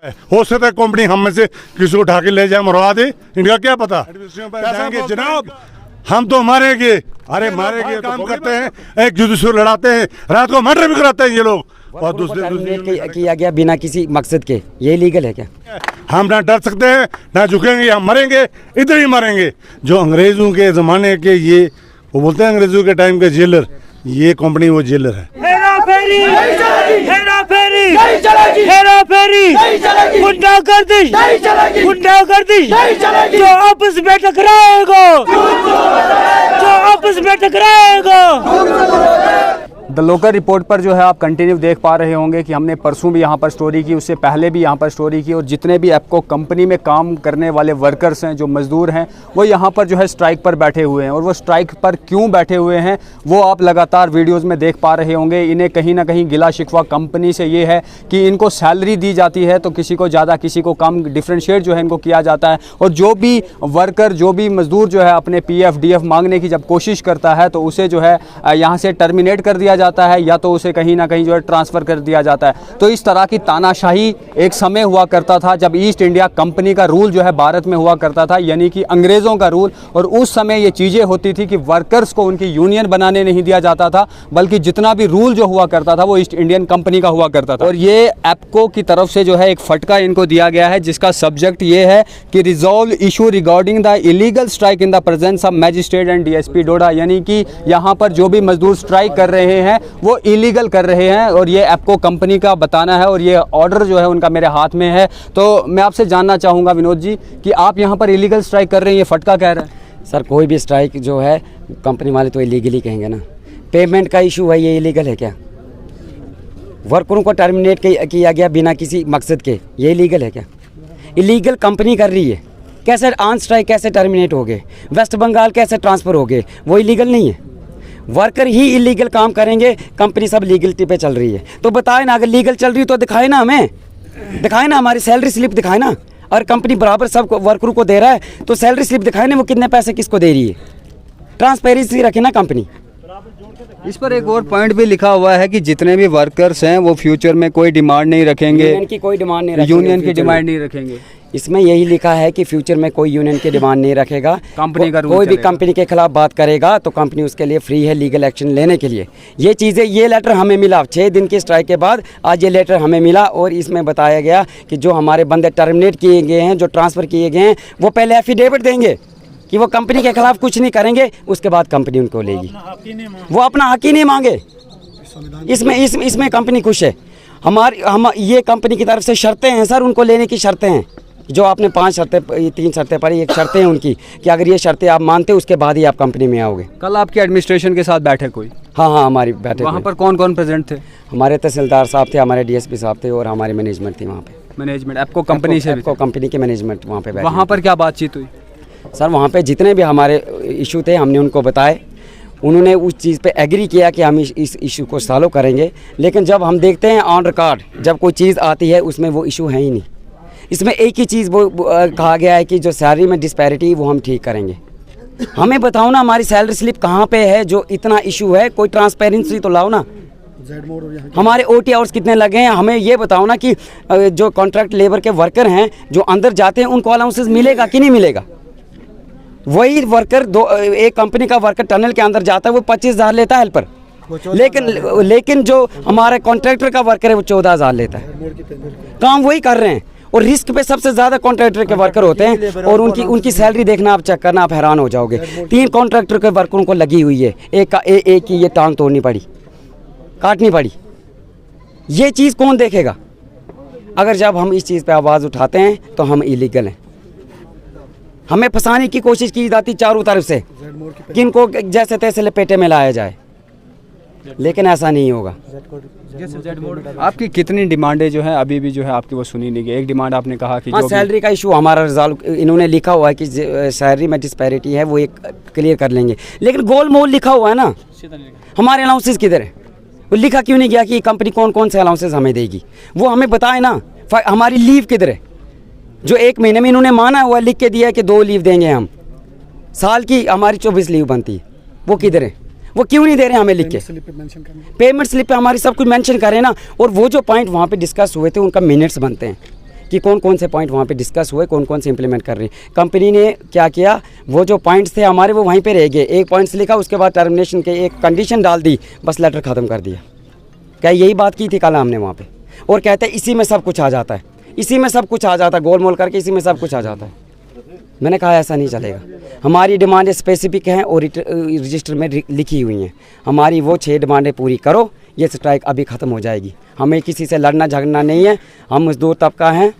हो सकता है कंपनी हम में से किसी को उठा के ले जाए, मरवा दे, इनका क्या पता। जाएंगे जनाब, हम तो मारेंगे, अरे मारेंगे, काम करते हैं, एक दूसरे से लड़ाते हैं, रात को मर्डर भी कराते हैं ये लोग, और दूसरे किया गया बिना किसी मकसद के, ये लीगल है क्या? हम ना डर सकते हैं ना झुकेंगे, हम मरेंगे, इधर ही मरेंगे। जो अंग्रेजों के जमाने के ये वो बोलते हैं अंग्रेजों के टाइम के जेलर, ये कंपनी वो जेलर है। हेरा फेरी, हेरा फेरी, हेरा फेरी, गुंडागर्दी, गुंडागर्दी, जो आपस में टकराएगा, जो आपस में टकराएगा। द लोकल रिपोर्ट पर जो है आप कंटिन्यू देख पा रहे होंगे कि हमने परसों भी यहाँ पर स्टोरी की, उससे पहले भी यहाँ पर स्टोरी की, और जितने भी एप्को कंपनी में काम करने वाले वर्कर्स हैं, जो मज़दूर हैं, वो यहाँ पर जो है स्ट्राइक पर बैठे हुए हैं। और वो स्ट्राइक पर क्यों बैठे हुए हैं वो आप लगातार वीडियोज़ में देख पा रहे होंगे। इन्हें कहीं ना कहीं गिला शिकवा कंपनी से ये है कि इनको सैलरी दी जाती है तो किसी को ज़्यादा किसी को कम, डिफ्रेंशिएट जो है इनको किया जाता है। और जो भी वर्कर, जो भी मज़दूर जो है अपने PF DF मांगने की जब कोशिश करता है तो उसे जो है यहाँ से टर्मिनेट कर दिया जाता है, या तो उसे कहीं ना कहीं जो है ट्रांसफ़र कर दिया जाता है। तो इस तरह की तानाशाही एक समय हुआ करता था जब ईस्ट इंडिया कंपनी का रूल जो है भारत में हुआ करता था, यानी कि अंग्रेज़ों का रूल। और उस समय ये चीज़ें होती थी कि वर्कर्स को उनकी यूनियन बनाने नहीं दिया जाता था, बल्कि जितना भी रूल जो हुआ करता था वो ईस्ट इंडियन कंपनी का हुआ करता था। और ये एप्को की तरफ से जो है एक फटका इनको दिया गया है, जिसका सब्जेक्ट ये है कि resolve issue regarding the illegal strike in the presence of magistrate and DSP डोडा, यानी कि यहाँ पर जो भी मजदूर स्ट्राइक कर रहे हैं वो इलीगल कर रहे हैं, और ये एप्को कंपनी का बताना है, और ये ऑर्डर जो है उनका मेरे हाथ में है। तो मैं आपसे जानना चाहूँगा विनोद जी कि आप यहाँ पर इलीगल स्ट्राइक कर रहे हैं, ये फटका कह रहा है। सर कोई भी स्ट्राइक जो है कंपनी वाले तो इलीगली कहेंगे ना। पेमेंट का इशू है, ये इलीगल है क्या? वर्करों को टर्मिनेट किया गया बिना किसी मकसद के, ये इलीगल है क्या? इलीगल कंपनी कर रही है, कैसे ऑन स्ट्राइक कैसे टर्मिनेट हो गए, वेस्ट बंगाल कैसे ट्रांसफ़र हो गए, वो इलीगल नहीं है। वर्कर ही इलीगल काम करेंगे, कंपनी सब लीगलिटी पे चल रही है। तो बताए ना, अगर लीगल चल रही है तो दिखाए ना, हमें दिखाए ना, हमारी सैलरी स्लिप दिखाए ना। और कंपनी बराबर सब वर्करों को दे रहा है तो सैलरी स्लिप दिखाए ना, वो कितने पैसे किसको दे रही है। ट्रांसपेरेंसी रखे ना कंपनी। इस पर एक और पॉइंट भी लिखा हुआ है कि जितने भी वर्कर्स हैं वो फ्यूचर में कोई डिमांड नहीं रखेंगे, यूनियन की कोई डिमांड नहीं रखेंगे, यूनियन की डिमांड नहीं रखेंगे। इसमें यही लिखा है कि फ्यूचर में कोई यूनियन की डिमांड नहीं रखेगा। कंपनी का रूल कोई भी कंपनी के खिलाफ बात करेगा तो कंपनी उसके लिए फ्री है लीगल एक्शन लेने के लिए। ये चीज़ें, ये लेटर हमें मिला 6 दिन की स्ट्राइक के बाद, आज ये लेटर हमें मिला, और इसमें बताया गया कि जो हमारे बंदे टर्मिनेट किए गए हैं, जो ट्रांसफ़र किए गए हैं, वो पहले एफिडेविट देंगे कि वो कंपनी के खिलाफ कुछ नहीं करेंगे, उसके बाद कंपनी उनको लेगी। वो अपना हक ही नहीं मांगे। इसमें कंपनी खुश है। हम ये कंपनी की तरफ से शर्तें हैं सर, उनको लेने की शर्तें हैं। जो आपने 5 शर्तें, 3 शर्तें पढ़ी, एक शर्तें हैं उनकी कि अगर ये शर्तें आप मानते उसके बाद ही आप कंपनी में आओगे। कल आपकी एडमिनिस्ट्रेशन के साथ बैठे कोई? हाँ, हमारी बैठे। वहाँ पर कौन कौन प्रेजेंट थे? हमारे तहसीलदार साहब थे, हमारे DSP साहब थे, और हमारी मैनेजमेंट थी वहाँ पे। मैनेजमेंट एप्को कंपनी से? एप्को कंपनी के मैनेजमेंट वहाँ पे बैठे। वहाँ पर क्या बातचीत हुई सर? वहाँ पे जितने भी हमारे इशू थे हमने उनको बताए, उन्होंने उस चीज़ पे एग्री किया कि हम इस इशू को सॉल्व करेंगे। लेकिन जब हम देखते हैं ऑन रिकॉर्ड, जब कोई चीज़ आती है उसमें वो इशू है ही नहीं। इसमें एक ही चीज़ वो कहा गया है कि जो सैलरी में डिस्पैरिटी वो हम ठीक करेंगे। हमें बताओ ना, हमारी सैलरी स्लिप कहाँ पे है? जो इतना इशू है, कोई ट्रांसपेरेंसी तो लाओ ना। हमारे OT आवर्स कितने लगे हैं, हमें ये बताओ ना कि जो कॉन्ट्रैक्ट लेबर के वर्कर हैं जो अंदर जाते हैं उनको अलाउंसेस मिलेगा कि नहीं मिलेगा? वही वर्कर एक कंपनी का वर्कर टनल के अंदर जाता है, वो 25,000 लेता है हेल्पर, लेकिन जो हमारे कॉन्ट्रैक्टर का वर्कर है वो 14,000 लेता है। काम वही कर रहे हैं, और रिस्क पे सबसे ज़्यादा कॉन्ट्रैक्टर के वर्कर होते हैं, और उनकी सैलरी देखना, आप चेक करना, आप हैरान हो जाओगे। 3 कॉन्ट्रैक्टर के वर्करों को लगी हुई है, एक की ये टांग तोड़नी पड़ी, काटनी पड़ी। ये चीज़ कौन देखेगा? अगर जब हम इस चीज़ पे आवाज़ उठाते हैं तो हम इलीगल हैं। हमें फंसाने की कोशिश की जाती चारों तरफ से कि इनको जैसे तैसे लपेटे में लाया जाए, लेकिन ऐसा नहीं होगा। आपकी कितनी डिमांडें जो है अभी भी जो है आपकी वो सुनी नहीं गई? एक डिमांड आपने कहा कि जो सैलरी का इशू हमारा रिजॉल्व, इन्होंने लिखा हुआ है कि सैलरी में डिस्पैरिटी है वो एक क्लियर कर लेंगे, लेकिन गोल मोल लिखा हुआ है ना। हमारे अलाउंसेस किधर है? वो लिखा क्यों नहीं गया कि कंपनी कौन कौन से अलाउंसेस हमें देगी? वो हमें बताए ना। हमारी लीव किधर है? जो 1 महीने में इन्होंने माना हुआ, लिख के दिया कि 2 लीव देंगे हम, साल की हमारी 24 लीव बनती है, वो किधर है? वो क्यों नहीं दे रहे हमें लिख के? पेमेंट स्लिप पे हमारी सब कुछ मेंशन करें ना। और वो जो पॉइंट वहाँ पे डिस्कस हुए थे उनका मिनट्स बनते हैं कि कौन कौन से पॉइंट वहाँ पे डिस्कस हुए, कौन कौन से इंप्लीमेंट कर रही है। कंपनी ने क्या किया, वो जो पॉइंट्स थे हमारे वो वहीं पे रह गए। एक पॉइंट्स लिखा, उसके बाद टर्मिनेशन के एक कंडीशन डाल दी, बस लेटर ख़त्म कर दिया। क्या यही बात की थी कल हमने वहाँ पे? और कहते हैं इसी में सब कुछ आ जाता है, इसी में सब कुछ आ जाता है, गोल मोल करके इसी में सब कुछ आ जाता है। मैंने कहा ऐसा नहीं चलेगा। हमारी डिमांडें स्पेसिफिक हैं और रजिस्टर में लिखी हुई हैं। हमारी वो 6 डिमांडें पूरी करो, ये स्ट्राइक अभी ख़त्म हो जाएगी। हमें किसी से लड़ना झगड़ना नहीं है, हम मजदूर तबका हैं,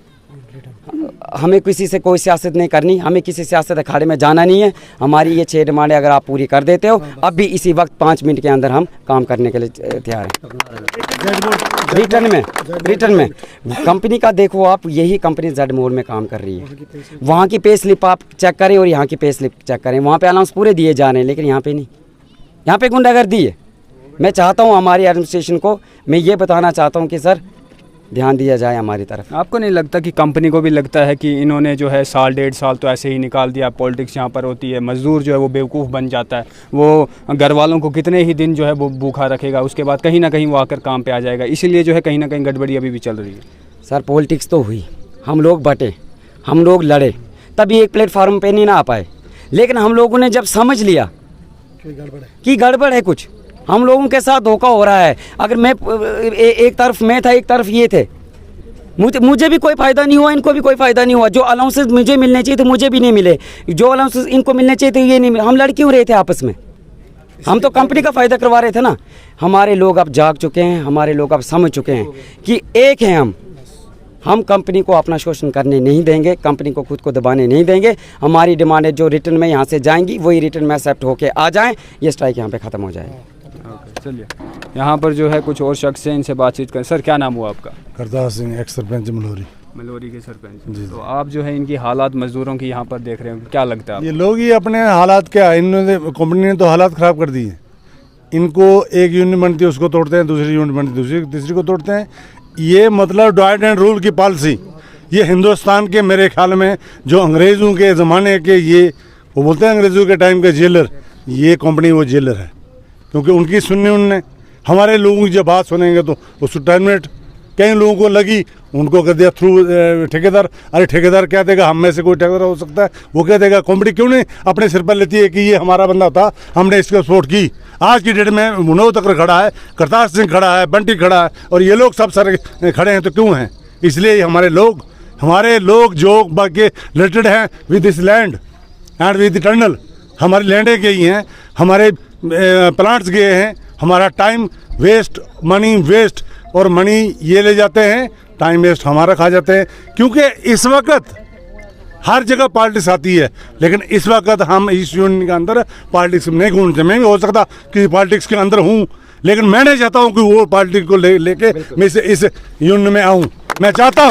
हमें किसी से कोई सियासत नहीं करनी, हमें किसी सियासत अखाड़े में जाना नहीं है। हमारी ये 6 डिमांडें अगर आप पूरी कर देते हो, अब भी इसी वक्त 5 मिनट के अंदर हम काम करने के लिए तैयार हैं। रिटर्न में कंपनी का देखो आप, यही कंपनी जेड मोड में काम कर रही है। वहाँ की पे स्लिप आप चेक करें और यहाँ की पे स्लिप चेक करें, वहाँ पे अलाउंस पूरे दिए जा रहे हैं, लेकिन यहाँ पे नहीं, यहाँ पे गुंडागर्दी है। मैं चाहता हूँ हमारी एडमिनिस्ट्रेशन को, मैं ये बताना चाहता हूँ कि सर ध्यान दिया जाए हमारी तरफ। आपको नहीं लगता कि कंपनी को भी लगता है कि इन्होंने जो है 1.5 साल तो ऐसे ही निकाल दिया, पॉलिटिक्स यहाँ पर होती है, मजदूर जो है वो बेवकूफ़ बन जाता है, वो घर वालों को कितने ही दिन जो है वो भूखा रखेगा, उसके बाद कहीं ना कहीं वो आकर काम पे आ जाएगा, इसीलिए जो है कहीं ना कहीं गड़बड़ी अभी भी चल रही है। सर पॉलिटिक्स तो हुई, हम लोग बटे, हम लोग लड़े, तभी एक प्लेटफार्म पे नहीं ना आ पाए। लेकिन हम लोगों ने जब समझ लिया कि गड़बड़ है कुछ, हम लोगों के साथ धोखा हो रहा है। अगर मैं एक तरफ मैं था, एक तरफ ये थे, मुझे भी कोई फ़ायदा नहीं हुआ, इनको भी कोई फ़ायदा नहीं हुआ। जो अलाउंसेस मुझे मिलने चाहिए थे मुझे भी नहीं मिले, जो अलाउंसेस इनको मिलने चाहिए थे ये नहीं मिले। हम लड़ क्यों रहे थे आपस में? हम तो कंपनी का फ़ायदा करवा रहे थे ना। हमारे लोग अब जाग चुके हैं, हमारे लोग अब समझ चुके हैं कि एक हैं हम कंपनी को अपना शोषण करने नहीं देंगे, कंपनी को खुद को दबाने नहीं देंगे। हमारी डिमांडें जो रिटर्न में यहाँ से जाएंगी वही रिटर्न में एक्सेप्ट होके आ जाएं, ये स्ट्राइक यहाँ पे ख़त्म हो जाएगी। चलिए, यहाँ पर जो है कुछ और शख्स हैं, इनसे बातचीत करें। सर क्या नाम हुआ आपका? करतार सिंह, एक्स सरपंच मलोरी के सरपंच जी। तो आप जो है इनकी हालात मजदूरों की यहाँ पर देख रहे हो, क्या लगता है? ये लोग ही अपने हालात, क्या इन्होंने, कंपनी ने तो हालात ख़राब कर दिए। इनको एक यूनिट बनती है उसको तोड़ते हैं, दूसरी यूनिट बनती है दूसरी तीसरी को तोड़ते हैं। ये मतलब डिवाइड एंड रूल की पॉलिसी, ये हिंदुस्तान के मेरे ख्याल में जो अंग्रेज़ों के ज़माने के, ये वो बोलते हैं अंग्रेज़ों के टाइम के जेलर, ये कंपनी वो जेलर है, क्योंकि उनकी सुननी उनने। हमारे लोगों की जब बात सुनेंगे तो उसको टर्मिनेट, कई लोगों को लगी, उनको कर दिया थ्रू ठेकेदार। अरे ठेकेदार क्या देगा, हम में से कोई ठेकेदार हो सकता है, वो क्या देगा? कंपनी क्यों नहीं अपने सिर पर लेती है कि ये हमारा बंदा था, हमने इसको सपोर्ट की। आज की डेट में मनोज तकर खड़ा है, करतार सिंह खड़ा है, बंटी खड़ा है, और ये लोग सब सर खड़े हैं, तो क्यों हैं? इसलिए हमारे लोग जो बाकी रिलेटेड हैं with this land and with the tunnel, हमारी लैंडें गई हैं, हमारे प्लांट्स गए हैं, हमारा टाइम वेस्ट, मनी वेस्ट, और मनी ये ले जाते हैं, टाइम वेस्ट हमारा खा जाते हैं। क्योंकि इस वक्त हर जगह पॉलिटिक्स आती है, लेकिन इस वक्त हम इस यूनियन के अंदर पॉलिटिक्स नहीं घूमते। मैं भी हो सकता कि पॉलिटिक्स के अंदर हूँ, लेकिन मैं नहीं चाहता हूँ कि वो पॉलिटिक्स को लेके मैं इस यूनियन में आऊँ। मैं चाहता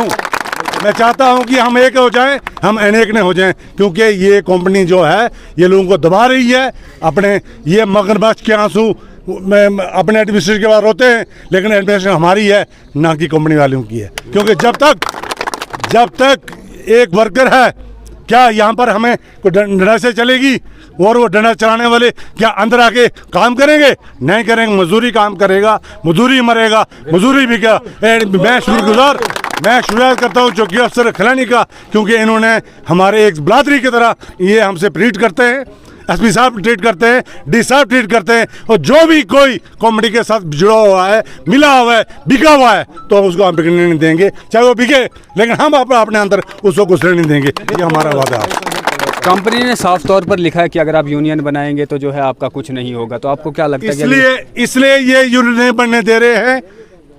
हूँ कि हम एक हो जाएं, हम अनेक न हो जाएं, क्योंकि ये कंपनी जो है ये लोगों को दबा रही है। अपने ये मगरमच्छ के आंसू अपने एडमिनिस्ट्रेशन के बाद रोते हैं, लेकिन एडमिनिस्ट्रेशन हमारी है, ना कि कंपनी वालों की है। क्योंकि जब तक एक वर्कर है, क्या यहाँ पर हमें कोई डंडा से चलेगी? और वो डंडा चलाने वाले क्या अंदर आके काम करेंगे? नहीं करेंगे। मजदूरी काम करेगा, मजदूरी मरेगा, मजदूरी भी क्या। मैं शुक्रिया करता हूँ चौकी अफसर खिलानी का, क्योंकि इन्होंने हमारे एक बलादरी की तरह ये हमसे ट्रीट करते हैं। एसपी साहब ट्रीट करते हैं, डी साहब ट्रीट करते हैं, और जो भी कोई कॉमेडी के साथ जुड़ा हुआ है, मिला हुआ है, बिका हुआ है, तो उसको हम बिकने नहीं देंगे, चाहे वो बिके, लेकिन हम अपने अंदर उसको कुछ नहीं देंगे। ये हमारा वादा है। कंपनी ने साफ तौर पर लिखा है कि अगर आप यूनियन बनाएंगे तो जो है आपका कुछ नहीं होगा, तो आपको क्या लगता है? इसलिए ये यूनियन नहीं बनने दे रहे हैं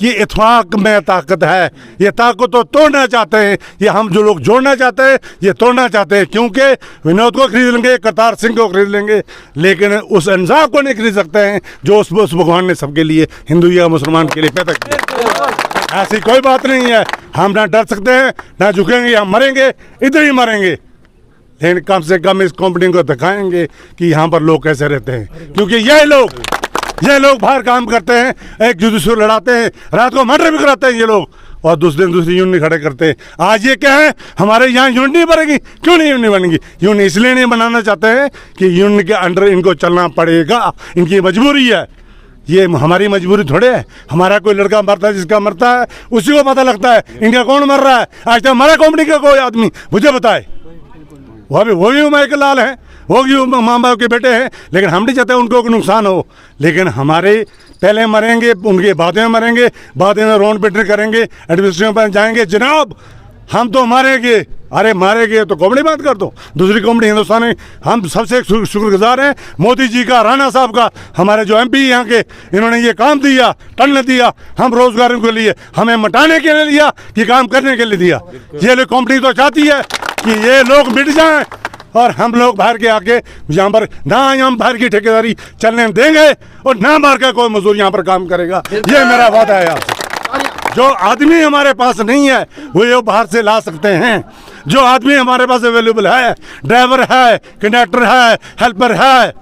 कि इत्तेफाक में ताकत है। ये ताकत तो तोड़ना चाहते हैं, ये हम जो लोग जोड़ना चाहते हैं ये तोड़ना चाहते हैं। क्योंकि विनोद को खरीद लेंगे, करतार सिंह को खरीद लेंगे, लेकिन उस इंसाफ को नहीं खरीद सकते हैं जो उस भगवान ने सबके लिए, हिंदू या मुसलमान के लिए पैदा किया। ऐसी कोई बात नहीं है। हम ना डर सकते हैं, ना झुकेंगे, हम मरेंगे, इधर ही मरेंगे, लेकिन कम से कम इस कंपनी को दिखाएंगे कि यहाँ पर लोग कैसे रहते हैं। क्योंकि ये लोग बाहर काम करते हैं, एक दूसरे लड़ाते हैं, रात को मर्डर भी कराते हैं ये लोग, और दूसरे यूनियन खड़े करते हैं। आज ये क्या है, हमारे यहाँ यूनियन नहीं बनेगी। क्यों नहीं यूनियन बनेगी? यूनियन इसलिए नहीं बनाना चाहते हैं कि यूनियन के अंडर इनको चलना पड़ेगा, इनकी मजबूरी है। ये हमारी मजबूरी थोड़े है। हमारा कोई लड़का मरता है, जिसका मरता है उसी को पता लगता है इनका कौन मर रहा है। आज तक हमारा कंपनी का कोई आदमी मुझे बताए। वो भी माइकल लाल हैं, वो भी माँ बाप के बेटे हैं, लेकिन हम नहीं चाहते उनको नुकसान हो। लेकिन हमारे पहले मरेंगे, उनके बाद में मरेंगे, बाद में रोड पिटने करेंगे, एडमिनिस्ट्रेशन पर जाएंगे। जनाब हम तो मारेंगे, अरे मारेंगे तो कंपनी बंद कर दो, दूसरी कंपनी हिंदुस्तान में। हम सबसे शुक्रगुजार हैं मोदी जी का, राणा साहब का, हमारे जो MP यहाँ के, इन्होंने ये काम दिया, टन दिया हम रोजगार के लिए, हमें मटाने के लिए लिया कि काम करने के लिए दिया। ये लोग कंपनी तो चाहती है कि ये लोग मिट जाएं और हम लोग बाहर के आके यहाँ पर ना हम बाहर की ठेकेदारी चलने देंगे और ना बाहर का कोई मजदूर यहाँ पर काम करेगा। ये मेरा वादा है आपसे। जो आदमी हमारे पास नहीं है वो ये बाहर से ला सकते हैं। जो आदमी हमारे पास अवेलेबल है, ड्राइवर है, कंडक्टर है, हेल्पर है,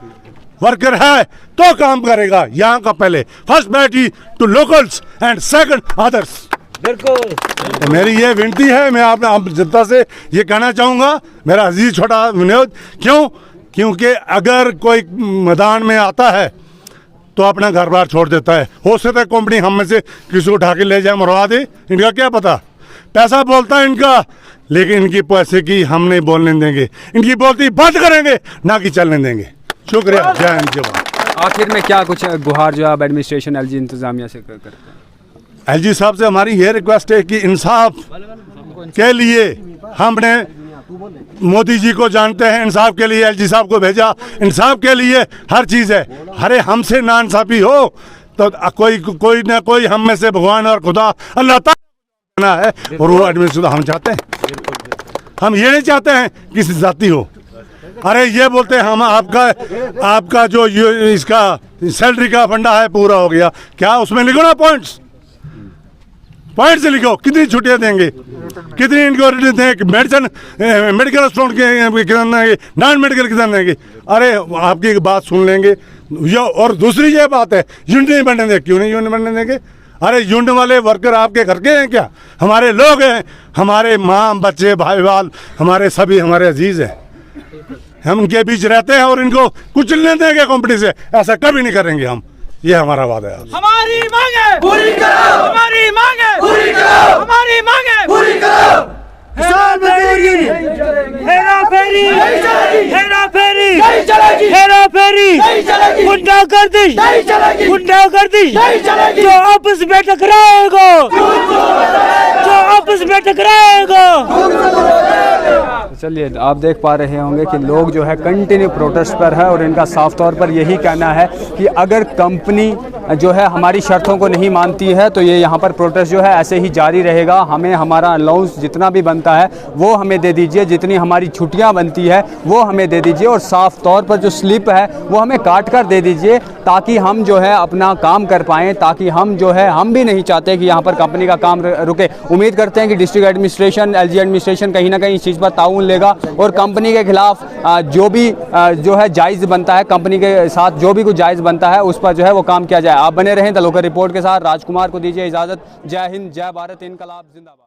वर्कर है, तो काम करेगा। यहाँ का पहले first priority to locals and second others. बिल्कुल मेरी ये विनती है, मैं आप जनता से ये कहना चाहूँगा, मेरा अजीज छोटा विनोद, क्योंकि अगर कोई मैदान में आता है तो अपना घर बार छोड़ देता है। हो सकता है कंपनी हम में से किसी को उठा के ले जाए, मरवा दे, इनका क्या पता। पैसा बोलता है इनका, लेकिन इनकी पैसे की हम नहीं बोलने देंगे, इनकी बोलती बंद करेंगे, ना कि चलने देंगे। शुक्रिया, जय हिंद, जय भारत। आखिर में क्या कुछ गुहार जो आप एडमिनिस्ट्रेशन LG इंतजामिया से करते हैं? LG साहब से हमारी ये रिक्वेस्ट है कि इंसाफ के लिए हमने मोदी जी को जानते हैं, इंसाफ के लिए LG साहब को भेजा, इंसाफ के लिए हर चीज़ है। अरे हमसे नाइंसाफी हो तो कोई ना कोई हम में से भगवान और खुदा अल्लाह ताला है, और वो एडमिनिस्ट्रेशन हम चाहते हैं। हम ये नहीं चाहते हैं किसी जाति हो। अरे ये बोलते हैं हम आपका जो इसका सैलरी का फंडा है पूरा हो गया, क्या उसमें लिखो ना पॉइंट से लिखो, कितनी छुट्टियां देंगे, कितनी इनको देंगे, मेडिकल स्टोर के कितने देंगे, नॉन मेडिकल कितने देंगे। अरे आपकी बात सुन लेंगे। और दूसरी ये बात है, यूनिट नहीं बनने देंगे। क्यों नहीं यूनिट बनने देंगे? अरे यूनिट वाले वर्कर आपके घर के हैं क्या? हमारे लोग हैं, हमारे माँ बच्चे भाई बाल हमारे सभी हमारे अजीज हैं। हम उनके बीच रहते हैं और इनको कुचलने देंगे कंपनी से, ऐसा कभी नहीं करेंगे हम। ये हमारा वादा है। हमारी मांगे पूरी करो, हमारी मांगे पूरी करो, हमारी मांगे पूरी करो। हेरा फेरी, हेरा फेरी, हेरा फेरी, गुंडागर्दी, गुंडागर्दी, जो आपस में टकराएगा, जो आपस में टकराएगा। चलिए, आप देख पा रहे होंगे कि लोग जो है कंटिन्यू प्रोटेस्ट पर है और इनका साफ तौर पर यही कहना है कि अगर कंपनी जो है हमारी शर्तों को नहीं मानती है तो ये यहाँ पर प्रोटेस्ट जो है ऐसे ही जारी रहेगा। हमें हमारा अलाउंस जितना भी बनता है वो हमें दे दीजिए, जितनी हमारी छुट्टियाँ बनती है वो हमें दे दीजिए, और साफ तौर पर जो स्लिप है वो हमें काट कर दे दीजिए, ताकि हम जो है अपना काम कर पाएँ, ताकि हम जो है, हम भी नहीं चाहते कि यहाँ पर कंपनी का काम रुके। उम्मीद करते हैं कि डिस्ट्रिक्ट एडमिनिस्ट्रेशन, LG एडमिनिस्ट्रेशन कहीं ना कहीं इस चीज़ पर ताउन लेगा और कंपनी के खिलाफ जो भी जो है जायज़ बनता है, कंपनी के साथ जो भी कुछ जायज़ बनता है उस पर जो है वो काम किया जाए। आप बने रहें द लोकल रिपोर्ट के साथ। राजकुमार को दीजिए इजाज़त। जय हिंद, जय भारत, इनकलाब जिंदाबाद।